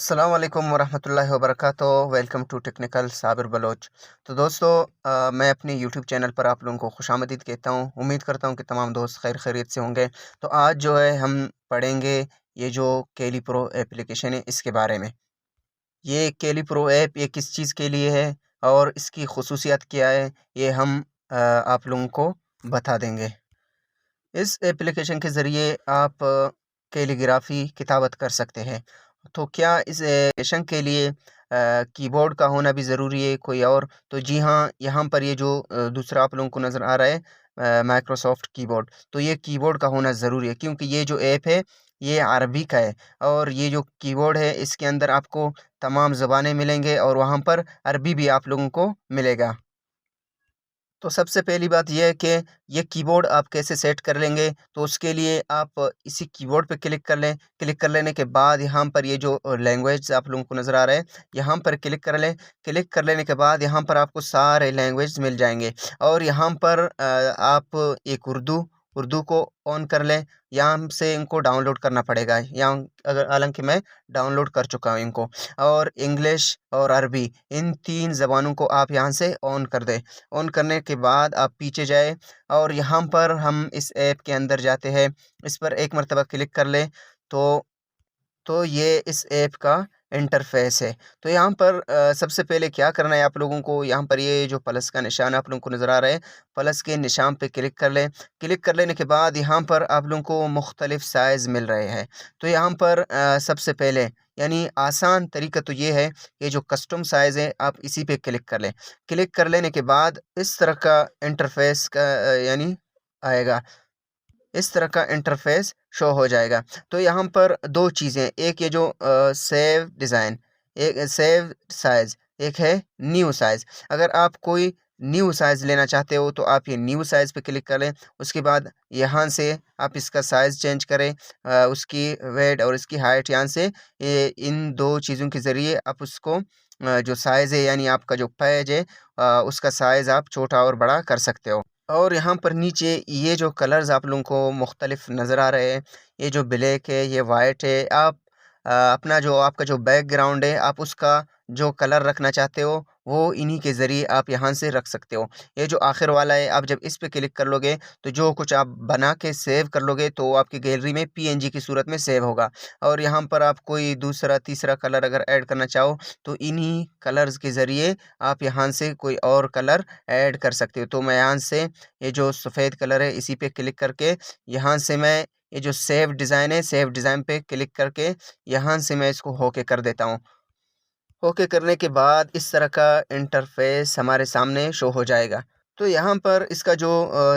अस्सलाम वालेकुम वरहमतुल्लाहि वबरकातुहू। Welcome to technical Sabir Baloch. तो दोस्तों, मैं अपने यूट्यूब चैनल पर आप लोगों को खुशामदीद कहता हूँ। उम्मीद करता हूँ कि तमाम दोस्त खैर खैरियत से होंगे। तो आज जो है हम पढ़ेंगे ये जो केली प्रो एप्लीकेशन है इसके बारे में। ये केली प्रो ऐप ये किस चीज़ के लिए है और इसकी खुसूसियत क्या है, ये हम आप लोगों को बता देंगे। इस एप्लीकेशन के ज़रिए आप कैलीग्राफ़ी किताबत कर सकते हैं। तो क्या इस एप्लीकेशन के लिए कीबोर्ड का होना भी ज़रूरी है कोई और? तो जी हाँ, यहाँ पर ये जो दूसरा आप लोगों को नज़र आ रहा है माइक्रोसॉफ्ट कीबोर्ड, तो ये कीबोर्ड का होना ज़रूरी है क्योंकि ये जो ऐप है ये अरबी का है और ये जो कीबोर्ड है इसके अंदर आपको तमाम ज़बानें मिलेंगे और वहाँ पर अरबी भी आप लोगों को मिलेगा। तो सबसे पहली बात ये है कि ये कीबोर्ड आप कैसे सेट कर लेंगे, तो उसके लिए आप इसी कीबोर्ड पे क्लिक कर लें। क्लिक कर लेने के बाद यहाँ पर ये जो लैंग्वेज आप लोगों को नज़र आ रहा है, यहाँ पर क्लिक कर लें। क्लिक कर लेने के बाद यहाँ पर आपको सारे लैंग्वेज मिल जाएँगे और यहाँ पर आप एक उर्दू उर्दू को ऑन कर लें। यहाँ से इनको डाउनलोड करना पड़ेगा। यहाँ अगर हालाँकि मैं डाउनलोड कर चुका हूँ इनको। और इंग्लिश और अरबी इन 3 ज़बानों को आप यहाँ से ऑन कर दें। ऑन करने के बाद आप पीछे जाए और यहाँ पर हम इस ऐप के अंदर जाते हैं। इस पर एक मर्तबा क्लिक कर लें तो ये इस ऐप का इंटरफ़ेस है। तो यहाँ पर सबसे पहले क्या करना है आप लोगों को, यहाँ पर ये जो प्लस का निशान आप लोगों को नज़र आ रहा है, प्लस के निशान पे क्लिक कर लें। क्लिक कर लेने के बाद यहाँ पर आप लोगों को मुख्तलिफ़ साइज़ मिल रहे हैं। तो यहाँ पर सबसे पहले यानी आसान तरीका तो ये है, ये जो कस्टम साइज़ है आप इसी पे क्लिक कर लें। क्लिक कर लेने के बाद इस तरह का इंटरफ़ेस का यानी आएगा। इस तरह का इंटरफ़ेस शो हो जाएगा। तो यहाँ पर 2 चीज़ें, एक ये जो सेव डिज़ाइन, एक सेव साइज़, एक है न्यू साइज़। अगर आप कोई न्यू साइज़ लेना चाहते हो तो आप ये न्यू साइज़ पे क्लिक कर लें। उसके बाद यहाँ से आप इसका साइज़ चेंज करें, उसकी विड्थ और इसकी हाइट यहाँ से ये इन 2 चीज़ों के ज़रिए आप उसको जो साइज़ है यानी आपका जो पेज है उसका साइज़ आप छोटा और बड़ा कर सकते हो। और यहाँ पर नीचे ये जो कलर्स आप लोगों को मुख्तलिफ नज़र आ रहे हैं, ये जो ब्लैक है, ये वाइट है, आप अपना जो आपका जो बैकग्राउंड है, आप उसका जो कलर रखना चाहते हो, वो इन्हीं के ज़रिए आप यहाँ से रख सकते हो। ये जो आखिर वाला है, आप जब इस पे क्लिक कर लोगे, तो जो कुछ आप बना के सेव कर लोगे, तो वो आपकी गैलरी में पीएनजी की सूरत में सेव होगा। और यहाँ पर आप कोई दूसरा, तीसरा कलर अगर ऐड करना चाहो, तो इन्हीं कलर्स के ज़रिए आप यहाँ से कोई और कलर ऐड कर सकते हो। तो मैं यहाँ से ये जो सफ़ेद कलर है इसी पे क्लिक करके यहाँ से मैं ये जो सेव डिज़ाइन है, सेव डिज़ाइन पे क्लिक करके यहाँ से मैं इसको ओके कर देता हूँ। ओके करने के बाद इस तरह का इंटरफ़ेस हमारे सामने शो हो जाएगा। तो यहाँ पर इसका जो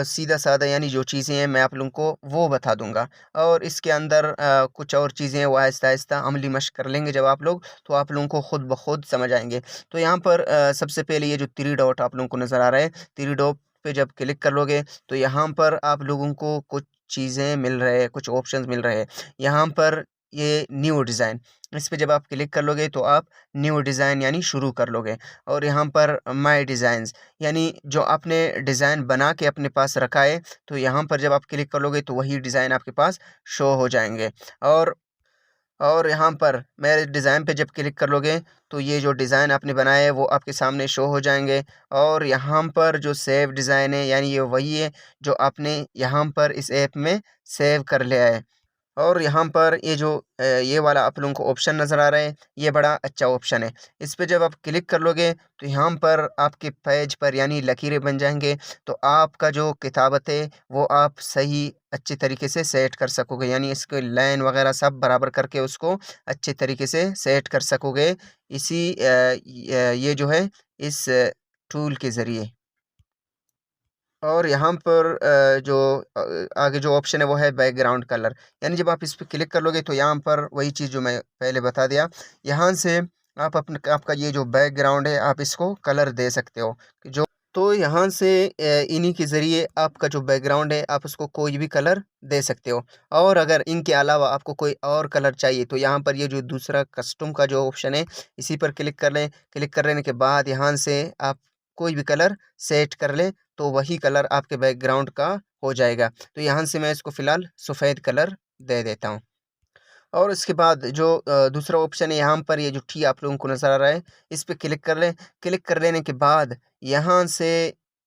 सीधा-साधा यानी जो चीज़ें हैं मैं आप लोगों को वो बता दूँगा और इसके अंदर कुछ और चीज़ें हैं वो आहिस्ता-आहिस्ता अमली मश्क कर लेंगे जब आप लोग, तो आप लोगों को खुद ब खुद समझ आएँगे। तो यहाँ पर सबसे पहले ये जो 3 डॉट आप लोगों को नज़र आ रहा है, 3 डॉट पे जब क्लिक कर लोगे तो यहाँ पर आप लोगों को कुछ चीज़ें मिल रहे हैं, कुछ ऑप्शंस मिल रहे हैं। यहाँ पर ये न्यू डिज़ाइन, इस पे जब आप क्लिक कर लोगे तो आप न्यू डिज़ाइन यानी शुरू कर लोगे और यहाँ पर माय डिज़ाइन्स यानी जो आपने डिज़ाइन बना के अपने पास रखा है, तो यहाँ पर जब आप क्लिक कर लोगे तो वही डिज़ाइन आपके पास शो हो जाएँगे। और यहाँ पर मेरे डिज़ाइन पे जब क्लिक कर लोगे, तो ये जो डिज़ाइन आपने बनाए हैं वो आपके सामने शो हो जाएँगे और यहाँ पर जो सेव डिज़ाइन है यानी ये वही है जो आपने यहाँ पर इस ऐप में सेव कर लिया है। और यहाँ पर ये जो ये वाला आप लोगों को ऑप्शन नज़र आ रहा है, ये बड़ा अच्छा ऑप्शन है। इस पे जब आप क्लिक कर लोगे, तो यहाँ पर आपके पेज पर यानी लकीरें बन जाएँगे, तो आपका जो किताबत है, वो आप सही अच्छे तरीके से सेट कर सकोगे। यानी इसके लाइन वगैरह सब बराबर करके उसको अच्छे तरीके से सेट कर सकोगे। इसी ये जो है इस टूल के ज़रिए। और यहाँ पर आगे जो ऑप्शन है वो है बैकग्राउंड कलर, यानी जब आप इस पे क्लिक कर लोगे तो यहाँ पर वही चीज़ जो मैं पहले बता दिया, यहाँ से आप अपने आपका ये जो बैकग्राउंड है आप इसको कलर दे सकते हो। जो तो यहाँ से इन्हीं के ज़रिए आपका जो बैकग्राउंड है आप उसको कोई भी कलर दे सकते हो। और अगर इनके अलावा आपको कोई और कलर चाहिए तो यहाँ पर ये जो दूसरा कस्टम का जो ऑप्शन है इसी पर क्लिक कर लें। क्लिक कर लेने के बाद यहाँ से आप कोई भी कलर सेट कर लें, तो वही कलर आपके बैकग्राउंड का हो जाएगा। तो यहाँ से मैं इसको फ़िलहाल सफ़ेद कलर दे देता हूँ। और इसके बाद जो दूसरा ऑप्शन है यहाँ पर, ये जो टी आप लोगों को नज़र आ रहा है, इस पे क्लिक कर लें। क्लिक कर लेने के बाद यहाँ से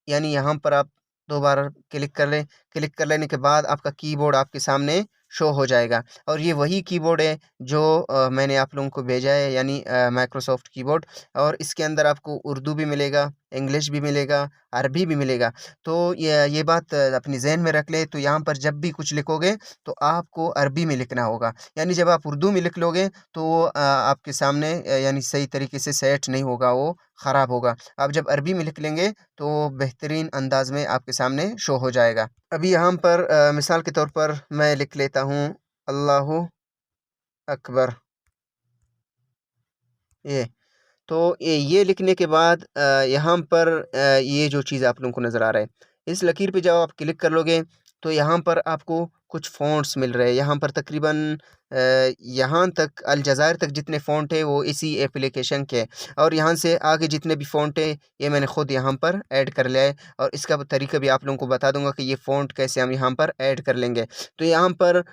यानी यहाँ पर आप 2 बार क्लिक कर लें। क्लिक कर लेने के बाद आपका कीबोर्ड आपके सामने शो हो जाएगा और ये वही कीबोर्ड है जो मैंने आप लोगों को भेजा है, यानी माइक्रोसॉफ्ट कीबोर्ड। और इसके अंदर आपको उर्दू भी मिलेगा, इंग्लिश भी मिलेगा, अरबी भी मिलेगा। तो ये बात अपनी ज़हन में रख लें। तो यहाँ पर जब भी कुछ लिखोगे तो आपको अरबी में लिखना होगा, यानी जब आप उर्दू में लिख लोगे तो वो आपके सामने यानी सही तरीके से सेट नहीं होगा, वो ख़राब होगा। आप जब अरबी में लिख लेंगे तो बेहतरीन अंदाज में आपके सामने शो हो जाएगा। अभी यहाँ पर मिसाल के तौर पर मैं लिख लेता हूँ अल्लाहु अकबर, ये। तो ये लिखने के बाद यहाँ पर ये जो चीज़ आप लोगों को नज़र आ रहा है, इस लकीर पे जब आप क्लिक कर लोगे तो यहाँ पर आपको कुछ फ़ॉन्ट्स मिल रहे हैं। यहाँ पर तकरीबन यहाँ तक अल जज़ायर तक जितने फ़ॉन्ट है वो इसी एप्लीकेशन के हैं। और यहाँ से आगे जितने भी फ़ॉन्ट है ये मैंने ख़ुद यहाँ पर ऐड कर लिया है और इसका तरीका भी आप लोगों को बता दूँगा कि ये फ़ॉन्ट कैसे हम यहाँ पर ऐड कर लेंगे। तो यहाँ पर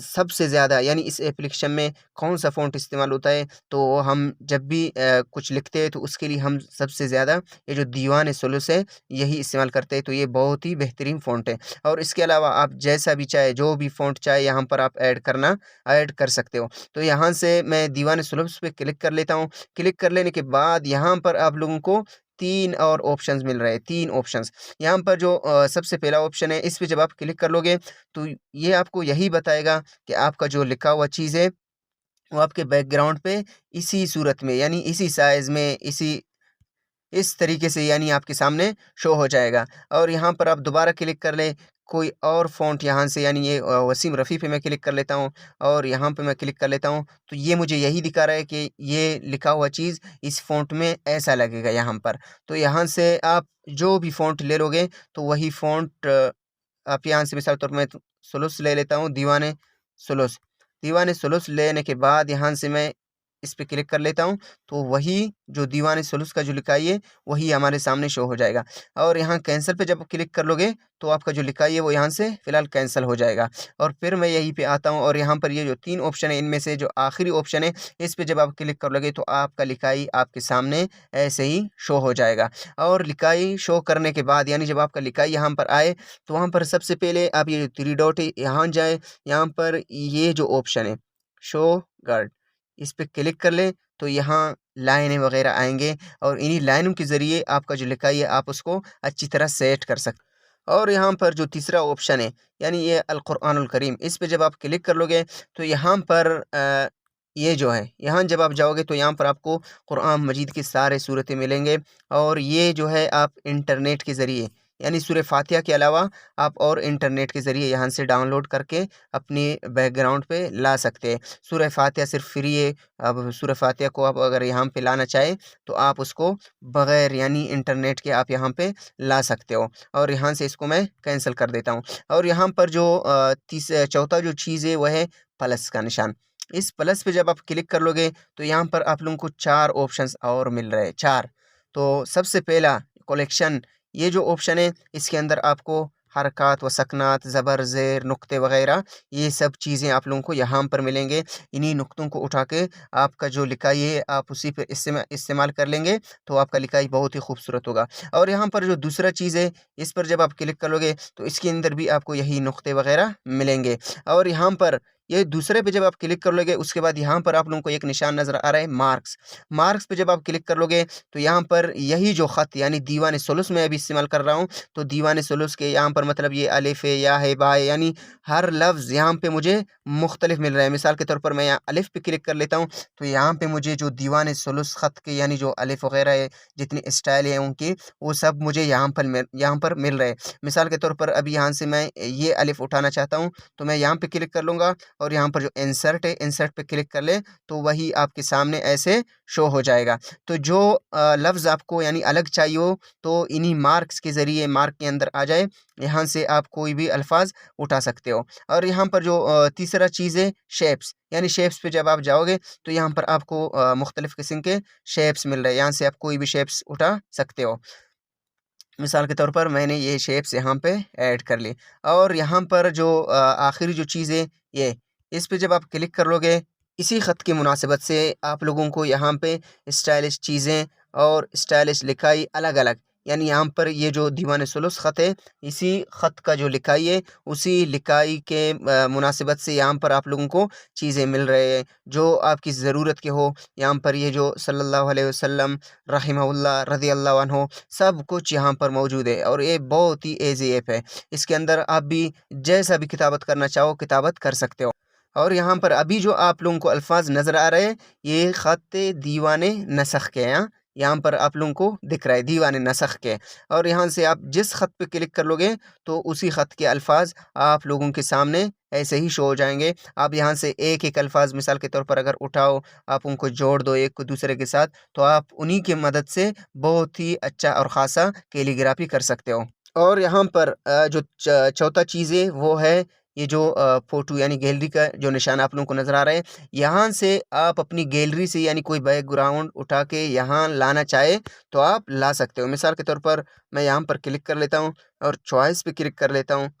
सबसे ज़्यादा यानी इस एप्लीकेशन में कौन-सा फ़ॉन्ट इस्तेमाल होता है, तो हम जब भी कुछ लिखते हैं तो उसके लिए हम सबसे ज़्यादा ये जो दीवान-ए-सुलूस है यही इस्तेमाल करते हैं। तो ये बहुत ही बेहतरीन फ़ॉन्ट है और इसके अलावा आप जैसा भी चाहे, जो भी फ़ॉन्ट चाहे यहाँ पर आप ऐड कर सकते हो। तो यहाँ से मैं दीवान-ए-सुलूस पे क्लिक कर लेता हूँ। क्लिक कर लेने के बाद यहाँ पर आप लोगों को 3 और ऑप्शंस मिल रहे हैं, 3 ऑप्शंस। यहाँ पर जो सबसे पहला ऑप्शन है, इस पे जब आप क्लिक कर लोगे तो ये आपको यही बताएगा कि आपका जो लिखा हुआ चीज़ है वो आपके बैकग्राउंड पे इसी सूरत में, यानी इसी साइज़ में, इस तरीके से यानी आपके सामने शो हो जाएगा। और यहाँ पर आप दोबारा क्लिक कर लें कोई और फ़ॉन्ट यहाँ से, यानी ये वसीम रफ़ी पे मैं क्लिक कर लेता हूँ और यहाँ पे मैं क्लिक कर लेता हूँ, तो ये मुझे यही दिखा रहा है कि ये लिखा हुआ चीज़ इस फ़ॉन्ट में ऐसा लगेगा यहाँ पर। तो यहाँ से आप जो भी फ़ॉन्ट ले लोगे तो वही फ़ॉन्ट आप यहाँ से, मिसाल के तौर पे मैं सुलूस ले लेता हूँ, दीवान-ए-सुलूस। दीवान-ए-सुलूस लेने के बाद यहाँ से मैं इस पे क्लिक कर लेता हूँ, तो वही जो दीवान-ए-सुलूस का जो लिखाई है, वही हमारे सामने शो हो जाएगा। और यहाँ कैंसल पे जब क्लिक कर लोगे, तो आपका जो लिखाई है, वो यहाँ से फ़िलहाल कैंसल हो जाएगा। और फिर मैं यहीं पे आता हूँ और यहाँ पर ये जो 3 ऑप्शन है, इनमें से जो आखिरी ऑप्शन है, इस पे जब आप क्लिक कर लोगे, तो आपका लिखाई आपके सामने ऐसे ही शो हो जाएगा। और लिखाई शो करने के बाद, यानी जब आपका लिखाई यहाँ पर आए, तो वहाँ पर सबसे पहले आप ये जो 3 डॉट है, यहाँ जाएँ, यहाँ पर ये जो ऑप्शन है, शो गार्ड, इस पे क्लिक कर लें, तो यहाँ लाइनें वगैरह आएँगे और इन्हीं लाइनों के ज़रिए आपका जो लिखाई है, आप उसको अच्छी तरह सेट कर और यहाँ पर जो तीसरा ऑप्शन है, यानी ये अल कुरआनुल करीम, इस पे जब आप क्लिक कर लोगे, तो यहाँ पर ये जो है, यहाँ जब आप जाओगे तो यहाँ पर आपको कुरआन मजीद की सारे सूरतें मिलेंगे और ये जो है आप इंटरनेट के ज़रिए, यानी सूरह फ़ातिहा के अलावा आप और इंटरनेट के ज़रिए यहाँ से डाउनलोड करके अपने बैकग्राउंड पे ला सकते हैं। सूरह फ़ातिहा सिर्फ़ फ्री है। अब सूरह फ़ातिहा को आप अगर यहाँ पे लाना चाहें, तो आप उसको बग़ैर यानी इंटरनेट के आप यहाँ पे ला सकते हो। और यहाँ से इसको मैं कैंसल कर देता हूँ। और यहाँ पर जो चौथा जो चीज़ है, वह है प्लस का निशान। इस प्लस पे जब आप क्लिक कर लोगे, तो यहाँ पर आप लोगों को 4 ऑप्शंस और मिल रहे हैं, 4। तो सबसे पहला कलेक्शन, ये जो ऑप्शन है, इसके अंदर आपको हरकत व सकनात, ज़बर, ज़ेर, नुक्ते वग़ैरह ये सब चीज़ें आप लोगों को यहाँ पर मिलेंगे। इन्हीं नुक्तों को उठा के आपका जो लिखाई है, आप उसी पे इस्तेमाल कर लेंगे, तो आपका लिखाई बहुत ही खूबसूरत होगा। और यहाँ पर जो दूसरा चीज़ है, इस पर जब आप क्लिक करोगे, तो इसके अंदर भी आपको यही नुक्ते वग़ैरह मिलेंगे। और यहाँ पर ये दूसरे पे जब आप क्लिक कर लोगे, उसके बाद यहाँ पर आप लोगों को एक निशान नज़र आ रहा है, मार्क्स। मार्क्स पे जब आप क्लिक कर लोगे, तो यहाँ पर यही जो ख़त, यानी दीवान-ए-सुलूस मैं अभी इस्तेमाल कर रहा हूँ, तो दीवान-ए-सुलूस के यहाँ पर मतलब ये अलिफ़ है, या है, बा है, यानी हर लफ्ज़ यहाँ पे मुझे मुख्तलिफ मिल रहा है। मिसाल के तौर पर मैं यहाँ अलिफ़ पे क्लिक कर लेता हूँ, तो यहाँ पे मुझे जो दीवान-ए-सुलूस ख़त के, यानी जो अलिफ़ वग़ैरह है, जितनी स्टाइल है उनकी, वो सब मुझे यहाँ पर मिल रहे हैं। मिसाल के तौर पर अभी यहाँ से मैं ये अलिफ़ उठाना चाहता हूँ, तो मैं यहाँ पे क्लिक कर लूँगा और यहाँ पर जो इंसर्ट है, इंसर्ट पे क्लिक कर लें, तो वही आपके सामने ऐसे शो हो जाएगा। तो जो लफ्ज़ आपको यानी अलग चाहिए हो, तो इन्हीं मार्क्स के ज़रिए मार्क के अंदर आ जाए, यहाँ से आप कोई भी अल्फ़ाज़ उठा सकते हो। और यहाँ पर जो तीसरा चीज़ है, शेप्स, यानी शेप्स पे जब आप जाओगे, तो यहाँ पर आपको मुख्तलिफ़ किस्म के शेप्स मिल रहे हैं, यहाँ से आप कोई भी शेप्स उठा सकते हो। मिसाल के तौर पर मैंने ये शेप्स यहाँ पे ऐड कर ली। और यहाँ पर जो आखिरी जो चीज़ है, ये इस पे जब आप क्लिक कर लोगे, इसी ख़त की मुनासिबत से आप लोगों को यहाँ पे स्टाइलिश चीज़ें और स्टाइलिश लिखाई अलग-अलग, यानी यहाँ पर ये जो दीवान सुलूस ख़त है, इसी ख़त का जो लिखाई है, उसी लिखाई के मुनासिबत से यहाँ पर आप लोगों को चीज़ें मिल रहे हैं, जो आपकी ज़रूरत के हो। यहाँ पर ये जो सल्लल्लाहु अलैहि वसल्लम रहिमहुल्लाह रज़ियल्लाहु अन्हु सब कुछ यहाँ पर मौजूद है और ये बहुत ही ईज़ी ऐप है। इसके अंदर आप भी जैसा भी किताबत करना चाहो, किताबत कर सकते हो। और यहाँ पर अभी जो आप लोगों को अल्फ़ाज़ नज़र आ रहे हैं, ये ख़त दीवाने नसख़ के हैं। यहाँ पर आप लोगों को दिख रहा है दीवाने नसख़ के, और यहाँ से आप जिस ख़त पे क्लिक कर लोगे तो उसी ख़त के अल्फ़ाज़ आप लोगों के सामने ऐसे ही शो हो जाएँगे। आप यहाँ से एक-एक अल्फ़ाज़ मिसाल के तौर पर अगर उठाओ, आप उनको जोड़ दो एक दूसरे के साथ, तो आप उन्हीं की मदद से बहुत ही अच्छा और ख़ासा कैलीग्राफ़ी कर सकते हो। और यहाँ पर जो चौथा चीज़ है वो है ये जो फ़ोटो यानी गैलरी का जो निशान आप लोगों को नज़र आ रहा है, यहाँ से आप अपनी गैलरी से यानी कोई बैकग्राउंड उठा के यहाँ लाना चाहे तो आप ला सकते हो। मिसाल के तौर पर मैं यहाँ पर क्लिक कर लेता हूँ और चॉइस पे क्लिक कर लेता हूँ।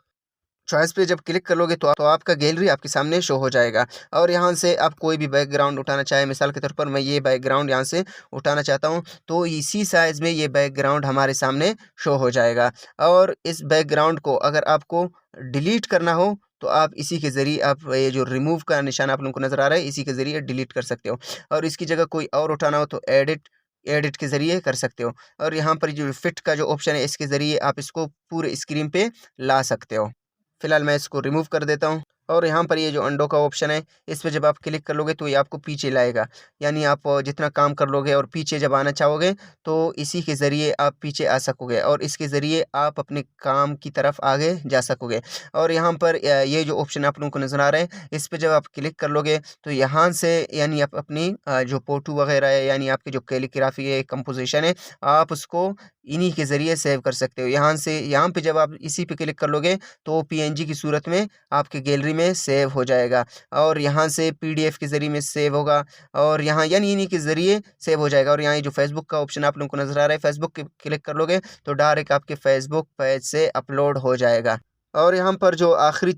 चॉइस पे जब क्लिक कर लोगे तो आपका गैलरी आपके सामने शो हो जाएगा, और यहाँ से आप कोई भी बैकग्राउंड उठाना चाहे, मिसाल के तौर पर मैं ये बैकग्राउंड यहाँ से उठाना चाहता हूँ, तो इसी साइज़ में ये बैकग्राउंड हमारे सामने शो हो जाएगा। और इस बैकग्राउंड को अगर आपको डिलीट करना हो, तो आप इसी के ज़रिए आप ये जो रिमूव का निशान आप लोगों को नज़र आ रहा है, इसी के ज़रिए डिलीट कर सकते हो। और इसकी जगह कोई और उठाना हो तो एडिट के ज़रिए कर सकते हो। और यहाँ पर जो फिट का जो ऑप्शन है, इसके ज़रिए आप इसको पूरे स्क्रीन पे ला सकते हो। फ़िलहाल मैं इसको रिमूव कर देता हूँ। और यहाँ पर ये जो अंडो का ऑप्शन है, इस पे जब आप क्लिक कर लोगे तो ये आपको पीछे लाएगा। यानी आप जितना काम कर लोगे और पीछे जब आना चाहोगे, तो इसी के ज़रिए आप पीछे आ सकोगे और इसके ज़रिए आप अपने काम की तरफ आगे जा सकोगे। और यहाँ पर ये जो ऑप्शन आप लोगों को नज़र आ रहे हैं, इस पे जब आप क्लिक कर लोगे तो यहाँ से यानी आप अपनी जो फ़ोटो वग़ैरह है, यानी आपकी जो कैलीग्राफ़ी है, कंपोज़िशन है, आप उसको इन्हीं के ज़रिए सेव कर सकते हो। यहाँ पे जब आप इसी पे क्लिक कर लोगे तो पीएनजी की सूरत में आपकी गैलरी में सेव हो जाएगा, और यहाँ से पीडीएफ के ज़रिए में सेव होगा, और यहाँ यानी इन्हीं के ज़रिए सेव हो जाएगा। और यहाँ ये जो फेसबुक का ऑप्शन आप लोगों को नज़र आ रहा है, फेसबुक के क्लिक कर लोगे तो डायरेक्ट आपके फेसबुक पेज से अपलोड हो जाएगा। और यहाँ पर जो आखिरी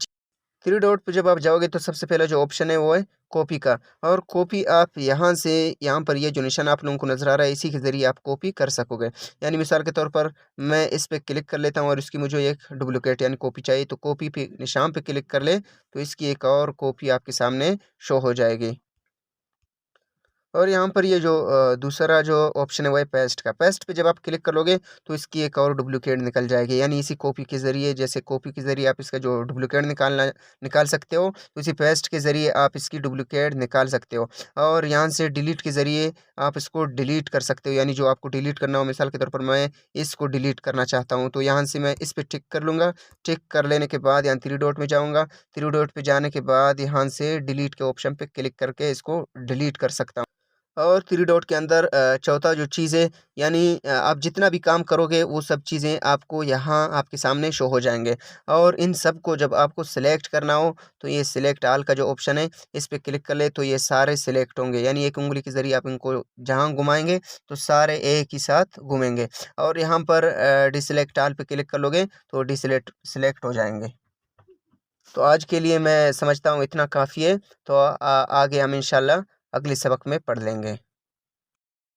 थ्री डॉट पे जब आप जाओगे तो सबसे पहला जो ऑप्शन है वो है कॉपी का, और कॉपी आप यहाँ से यहाँ पर ये जो निशान आप लोगों को नज़र आ रहा है, इसी के ज़रिए आप कॉपी कर सकोगे। यानी मिसाल के तौर पर मैं इस पे क्लिक कर लेता हूँ और इसकी मुझे एक डुप्लिकेट यानी कॉपी चाहिए, तो कॉपी पे निशान पे क्लिक कर ले तो इसकी एक और कॉपी आपके सामने शो हो जाएगी। और यहाँ पर ये जो दूसरा जो ऑप्शन है वो है पेस्ट का। पेस्ट पे जब आप क्लिक कर लोगे तो इसकी एक और डुप्लिकेट निकल जाएगी, यानी इसी कॉपी के ज़रिए, जैसे कॉपी के ज़रिए आप इसका जो डुप्लिकेट निकाल सकते हो, तो इसी पेस्ट के ज़रिए आप इसकी डुप्लिकेट निकाल सकते हो। और यहाँ से डिलीट के ज़रिए आप इसको डिलीट कर सकते हो, यानी जो आपको डिलीट करना हो, मिसाल के तौर पर मैं इसको डिलीट करना चाहता हूँ, तो यहाँ से मैं इस पर टिक कर लूँगा। टिक कर लेने के बाद यहाँ थ्री डॉट में जाऊँगा। थ्री डॉट पे जाने के बाद यहाँ से डिलीट के ऑप्शन पे क्लिक करके इसको डिलीट कर सकता हूँ। और थ्री डॉट के अंदर चौथा जो चीज़ है, यानी आप जितना भी काम करोगे वो सब चीज़ें आपको यहाँ आपके सामने शो हो जाएँगे। और इन सब को जब आपको सिलेक्ट करना हो तो ये सिलेक्ट ऑल का जो ऑप्शन है, इस पे क्लिक कर ले तो ये सारे सिलेक्ट होंगे, यानी एक उँगली के ज़रिए आप इनको जहाँ घुमाएँगे तो सारे एक ही साथ घूमेंगे। और यहाँ पर डिसेलेक्ट ऑल पे क्लिक कर लोगे तो सिलेक्ट हो जाएँगे। तो आज के लिए मैं समझता हूँ इतना काफ़ी है, तो आगे हम इंशाल्लाह अगले सबक में पढ़ लेंगे।